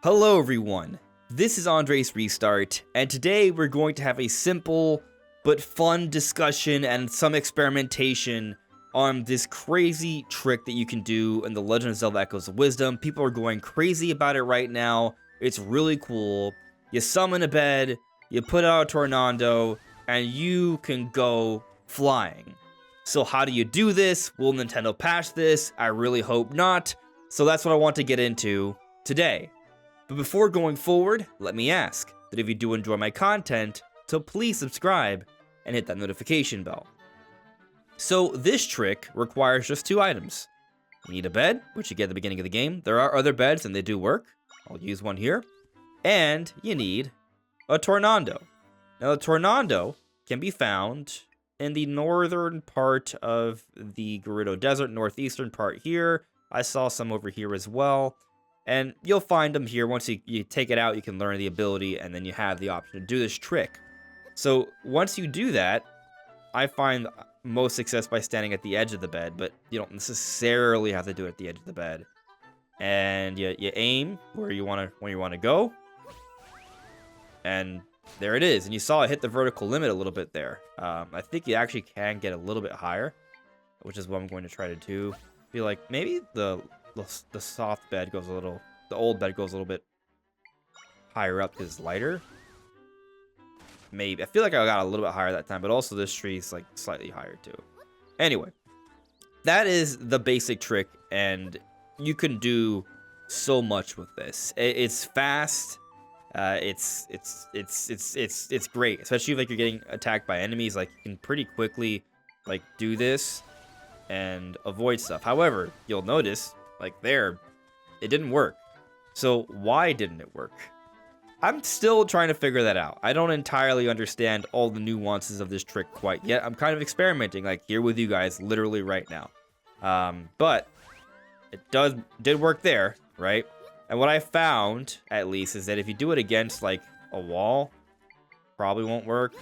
Hello everyone, this is AndresRestart, and today we're going to have a simple but fun discussion and some experimentation on this crazy trick that you can do in the Legend of Zelda Echoes of Wisdom. People are going crazy about it right now. It's really cool. You summon a bed, you put out a tornado, and you can go flying. So how do you do this? Will Nintendo patch this? I really hope not. So that's what I want to get into today. But before going forward, let me ask that if you do enjoy my content, to please subscribe and hit that notification bell. So this trick requires just 2 items. You need a bed, which you get at the beginning of the game. There are other beds and they do work. I'll use one here. And you need a tornado. Now the tornado can be found in the northern part of the Gerudo Desert, northeastern part here. I saw some over here as well. And you'll find them here. Once you take it out, you can learn the ability, and then you have the option to do this trick. So once you do that, I find most success by standing at the edge of the bed, but you don't necessarily have to do it at the edge of the bed. And you aim where you want to go, and there it is. And you saw it hit the vertical limit a little bit there. I think you actually can get a little bit higher, which is what I'm going to try to do. I feel like maybe the soft bed goes the old bed goes a little bit higher up because it's lighter. Maybe. I feel like I got a little bit higher that time, but also this tree is like slightly higher too. Anyway, that is the basic trick, and you can do so much with this. It's fast. It's great, especially if like you're getting attacked by enemies. Like you can pretty quickly like do this and avoid stuff. However, you'll notice like there, it didn't work. So why didn't it work? I'm still trying to figure that out. I don't entirely understand all the nuances of this trick quite yet. I'm kind of experimenting like here with you guys literally right now. But it did work there, right? And what I found, at least, is that if you do it against like a wall, probably won't work.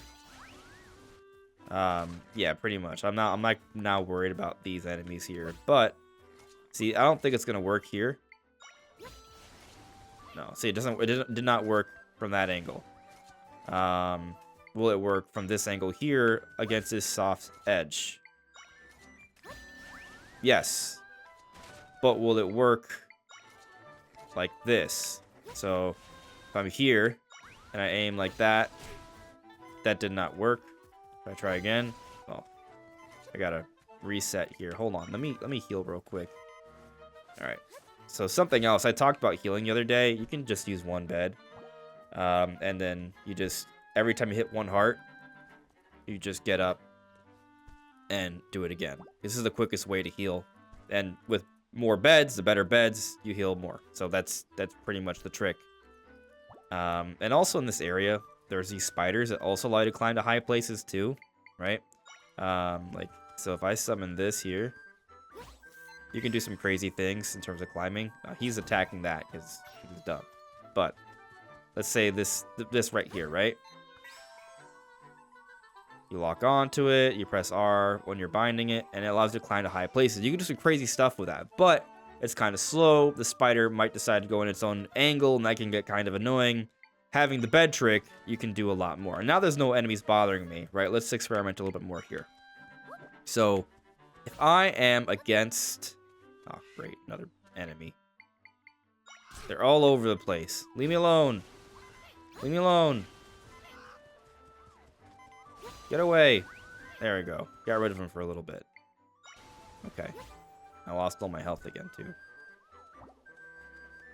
Yeah, pretty much. I'm not now worried about these enemies here, but see, I don't think it's gonna work here. No, see, it did not work from that angle. Will it work from this angle here against this soft edge? Yes, but will it work like this? So if I'm here and I aim like that, that did not work. If I try again, well, I gotta reset here. Hold on, let me heal real quick. All right. So something else, I talked about healing the other day. You can just use one bed. And then you just, every time you hit one heart, you just get up and do it again. This is the quickest way to heal. And with more beds, the better beds, you heal more. So that's pretty much the trick. And also in this area, there's these spiders that also allow you to climb to high places too, right? Like, so if I summon this here, you can do some crazy things in terms of climbing. He's attacking that because he's dumb. But let's say this right here, right? You lock onto it, you press R when you're binding it, and it allows you to climb to high places. You can do some crazy stuff with that, but it's kind of slow. The spider might decide to go in its own angle, and that can get kind of annoying. Having the bed trick, you can do a lot more. And now there's no enemies bothering me, right? Let's experiment a little bit more here. So if I am against... Oh, great. Another enemy. They're all over the place. Leave me alone. Leave me alone. Get away. There we go. Got rid of him for a little bit. Okay. I lost all my health again, too.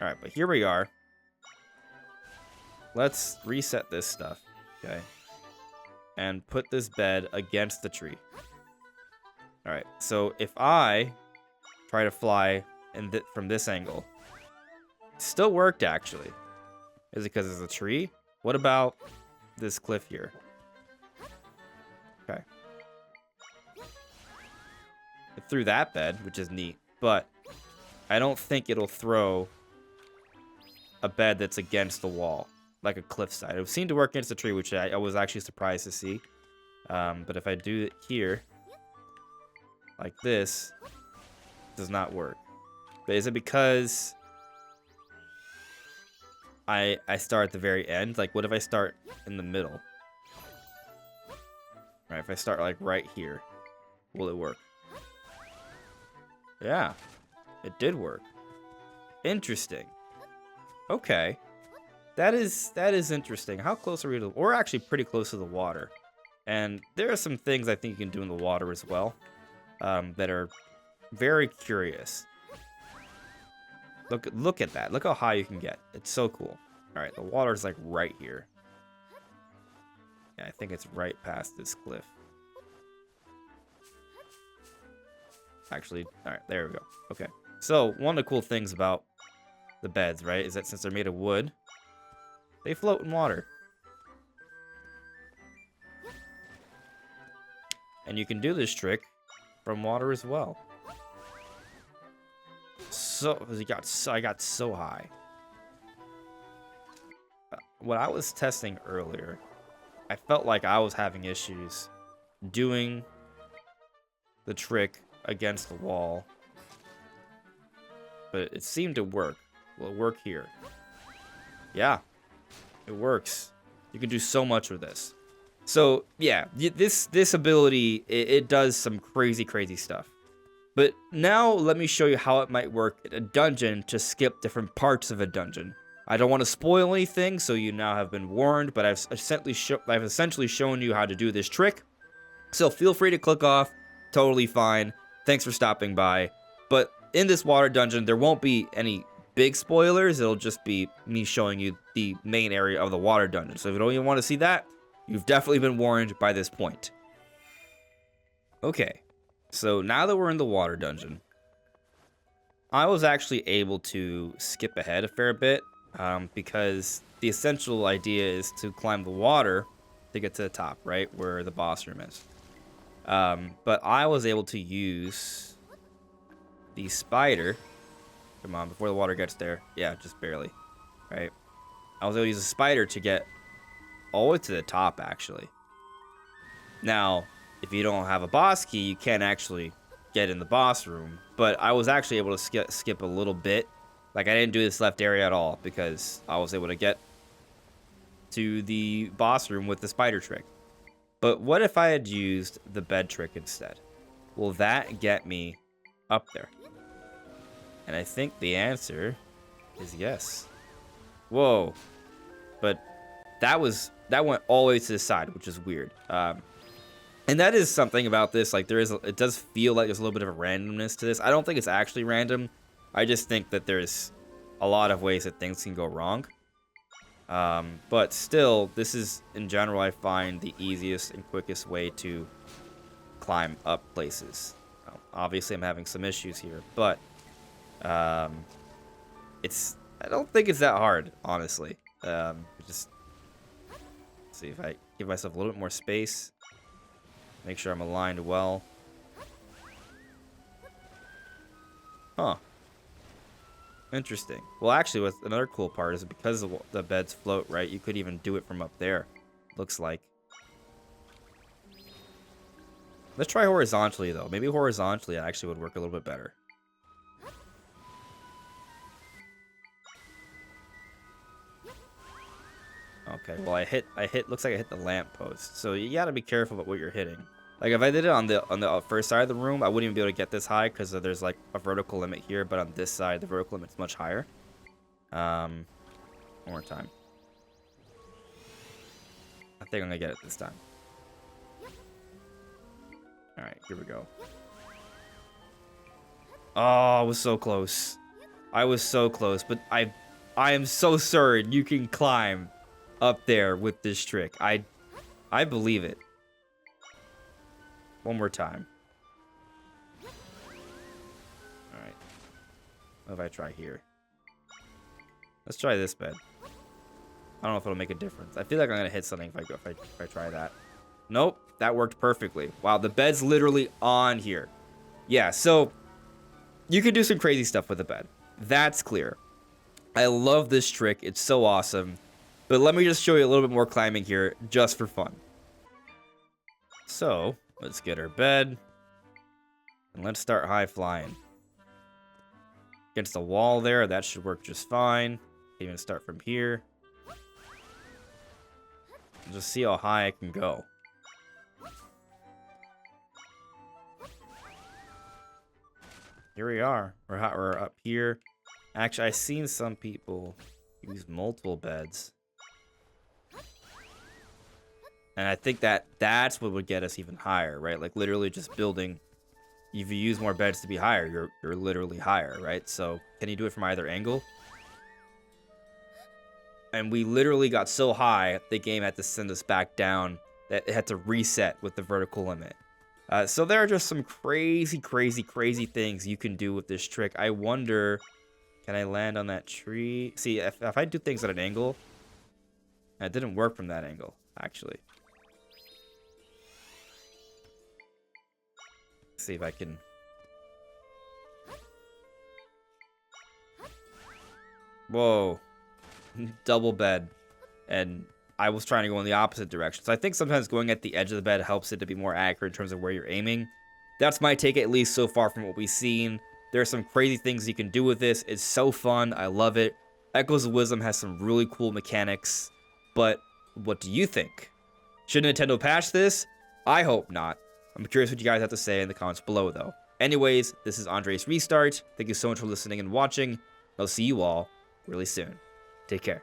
Alright, but here we are. Let's reset this stuff. Okay. And put this bed against the tree. Alright, so if I try to fly from this angle, it still worked actually. Is it because it's a tree? What about this cliff here? Okay. It threw that bed, which is neat, but I don't think it'll throw a bed that's against the wall, like a cliffside. It seemed to work against the tree, which I was actually surprised to see. But if I do it here, like this, does not work. But is it because I start at the very end? Like, what if I start in the middle? Right, if I start like right here, will it work? Yeah, it did work. Interesting. Okay. That is interesting. How close are we to... We're actually pretty close to the water. And there are some things I think you can do in the water as well that are very curious. Look at that. Look how high you can get. It's so cool. All right, the water's like right here. Yeah, I think it's right past this cliff. Actually, all right, there we go. Okay. So, one of the cool things about the beds, right, is that since they're made of wood, they float in water. And you can do this trick from water as well. So, I got so high. What I was testing earlier, I felt like I was having issues doing the trick against the wall. But it seemed to work. Will it work here? Yeah, it works. You can do so much with this. So yeah, this ability, it does some crazy stuff. But now let me show you how it might work in a dungeon to skip different parts of a dungeon. I don't want to spoil anything, so you now have been warned, but I've essentially shown you how to do this trick. So feel free to click off, totally fine. Thanks for stopping by. But in this water dungeon, there won't be any big spoilers. It'll just be me showing you the main area of the water dungeon. So if you don't even want to see that, you've definitely been warned by this point. Okay, so now that we're in the water dungeon, I was actually able to skip ahead a fair bit because the essential idea is to climb the water to get to the top, right, where the boss room is. But I was able to use the spider. Come on, before the water gets there. Yeah, just barely. Right? I was able to use a spider to get all the way to the top, actually. Now, if you don't have a boss key, you can't actually get in the boss room. But I was actually able to skip a little bit. Like, I didn't do this left area at all because I was able to get to the boss room with the spider trick. But what if I had used the bed trick instead? Will that get me up there? And I think the answer is yes. Whoa. But that went all the way to the side, which is weird. And that is something about this. Like, it does feel like there's a little bit of a randomness to this. I don't think it's actually random. I just think that there's a lot of ways that things can go wrong. But still, this is, in general, I find the easiest and quickest way to climb up places. Obviously, I'm having some issues here, but I don't think it's that hard, honestly. Just see if I give myself a little bit more space. Make sure I'm aligned well. Huh. Interesting. Well, actually, with another cool part is because the beds float, right? You could even do it from up there. Looks like. Let's try horizontally, though. Maybe horizontally actually would work a little bit better. Okay, well, I hit, looks like I hit the lamppost. So you gotta be careful about what you're hitting. Like, if I did it on the first side of the room, I wouldn't even be able to get this high because there's, like, a vertical limit here. But on this side, the vertical limit's much higher. One more time. I think I'm gonna get it this time. Alright, here we go. Oh, I was so close. I was so close, but I am so certain you can climb up there with this trick. I believe it. One more time. Alright. What if I try here? Let's try this bed. I don't know if it'll make a difference. I feel like I'm gonna hit something if I try that. Nope, that worked perfectly. Wow, the bed's literally on here. Yeah, so you can do some crazy stuff with the bed. That's clear. I love this trick. It's so awesome. But let me just show you a little bit more climbing here, just for fun. So, let's get our bed. And let's start high flying. Against the wall there, that should work just fine. Even start from here. Just see how high I can go. Here we are. We're up here. Actually, I've seen some people use multiple beds. And I think that's what would get us even higher, right? Like literally just building. If you use more beds to be higher, you're literally higher, right? So can you do it from either angle? And we literally got so high, the game had to send us back down. That it had to reset with the vertical limit. So there are just some crazy things you can do with this trick. I wonder, can I land on that tree? See, if I do things at an angle, and it didn't work from that angle, actually. Let's see if I can. Whoa. Double bed. And I was trying to go in the opposite direction. So I think sometimes going at the edge of the bed helps it to be more accurate in terms of where you're aiming. That's my take, at least so far from what we've seen. There are some crazy things you can do with this. It's so fun. I love it. Echoes of Wisdom has some really cool mechanics. But what do you think? Should Nintendo patch this? I hope not. I'm curious what you guys have to say in the comments below, though. Anyways, this is AndresRestart. Thank you so much for listening and watching. I'll see you all really soon. Take care.